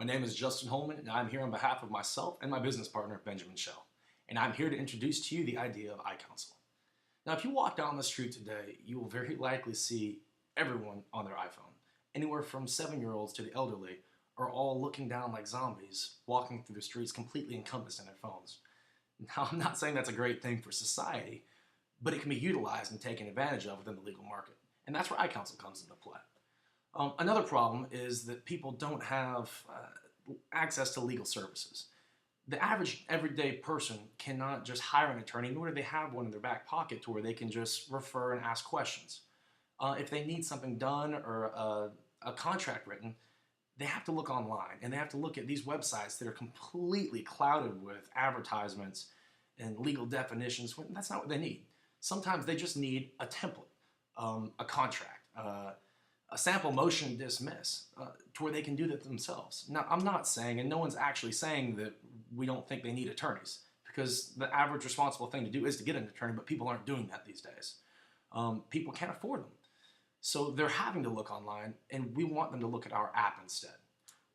My name is Justin Holman, and I'm here on behalf of myself and my business partner, Benjamin Schell. And I'm here to introduce to you the idea of iCounsel. Now, if you walk down the street today, you will very likely see everyone on their iPhone. Anywhere from 7-year-olds to the elderly are all looking down like zombies, walking through the streets completely encompassed in their phones. Now, I'm not saying that's a great thing for society, but it can be utilized and taken advantage of within the legal market. And that's where iCounsel comes into play. Another problem is that people don't have access to legal services. The average everyday person cannot just hire an attorney, nor do they have one in their back pocket to where they can just refer and ask questions. If they need something done or a contract written, they have to look online and they have to look at these websites that are completely clouded with advertisements and legal definitions. That's not what they need. Sometimes they just need a template, a contract, a sample motion dismiss to where they can do that themselves. Now, I'm not saying, and no one's actually saying that we don't think they need attorneys, because the average responsible thing to do is to get an attorney, but people aren't doing that these days. People can't afford them. So they're having to look online, and we want them to look at our app instead.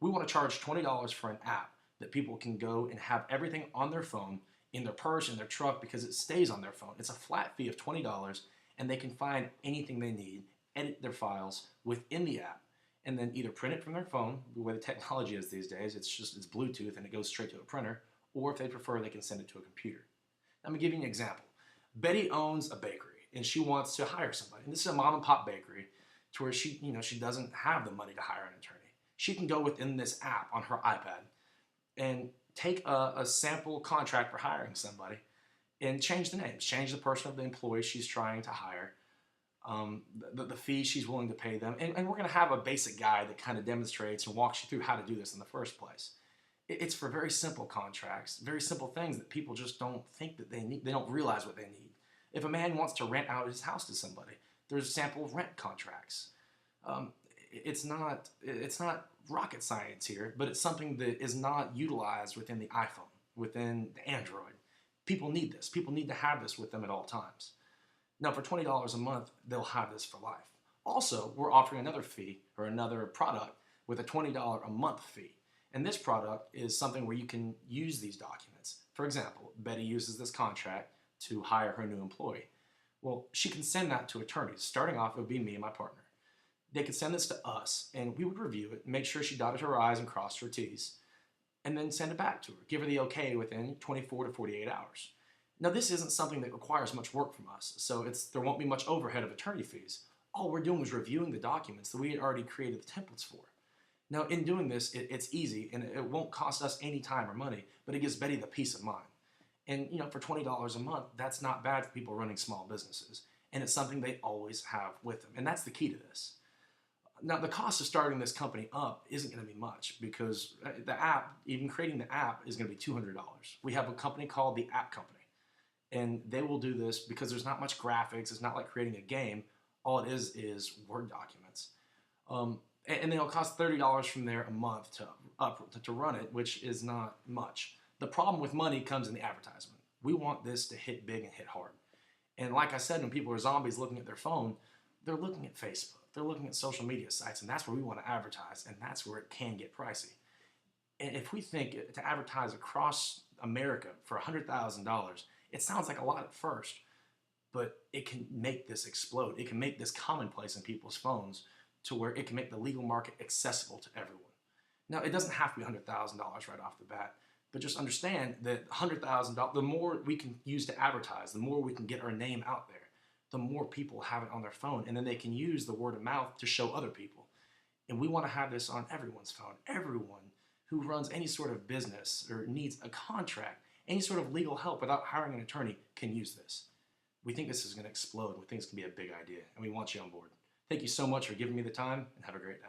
We want to charge $20 for an app that people can go and have everything on their phone, in their purse, in their truck, because it stays on their phone. It's a flat fee of $20, and they can find anything they need, edit their files within the app, and then either print it from their phone, the way the technology is these days, it's Bluetooth and it goes straight to a printer, or if they prefer, they can send it to a computer. I'm gonna give you an example. Betty owns a bakery and she wants to hire somebody. And this is a mom and pop bakery to where she doesn't have the money to hire an attorney. She can go within this app on her iPad and take a sample contract for hiring somebody and change the names, change the person of the employee she's trying to hire, the fee she's willing to pay them, and we're going to have a basic guide that kind of demonstrates and walks you through how to do this in the first place. It's for very simple contracts, very simple things that people just don't think that they need. They don't realize what they need. If a man wants to rent out his house to somebody, there's sample rent contracts. It's not rocket science here, but it's something that is not utilized within the iPhone, within the Android. People need this. People need to have this with them at all times. Now, for $20 a month, they'll have this for life. Also, we're offering another fee or another product with a $20 a month fee. And this product is something where you can use these documents. For example, Betty uses this contract to hire her new employee. Well, she can send that to attorneys. Starting off, it would be me and my partner. They could send this to us, and we would review it, make sure she dotted her I's and crossed her T's, and then send it back to her. Give her the okay within 24 to 48 hours. Now, this isn't something that requires much work from us, so there won't be much overhead of attorney fees. All we're doing is reviewing the documents that we had already created the templates for. Now, in doing this, it's easy, and it won't cost us any time or money, but it gives Betty the peace of mind. And, for $20 a month, that's not bad for people running small businesses, and it's something they always have with them, and that's the key to this. Now, the cost of starting this company up isn't going to be much because the app, even creating the app, is going to be $200. We have a company called the App Company. And they will do this because there's not much graphics. It's not like creating a game. All it is Word documents. And they'll cost $30 from there a month to run it, which is not much. The problem with money comes in the advertisement. We want this to hit big and hit hard. And like I said, when people are zombies looking at their phone, they're looking at Facebook. They're looking at social media sites, and that's where we want to advertise, and that's where it can get pricey. And if we think to advertise across America for $100,000, it sounds like a lot at first, but it can make this explode. It can make this commonplace in people's phones to where it can make the legal market accessible to everyone. Now, it doesn't have to be $100,000 right off the bat, but just understand that $100,000, the more we can use to advertise, the more we can get our name out there, the more people have it on their phone, and then they can use the word of mouth to show other people. And we want to have this on everyone's phone. Everyone who runs any sort of business or needs a contract, any sort of legal help without hiring an attorney can use this. We think this is going to explode. We think it's going to be a big idea, and we want you on board. Thank you so much for giving me the time, and have a great day.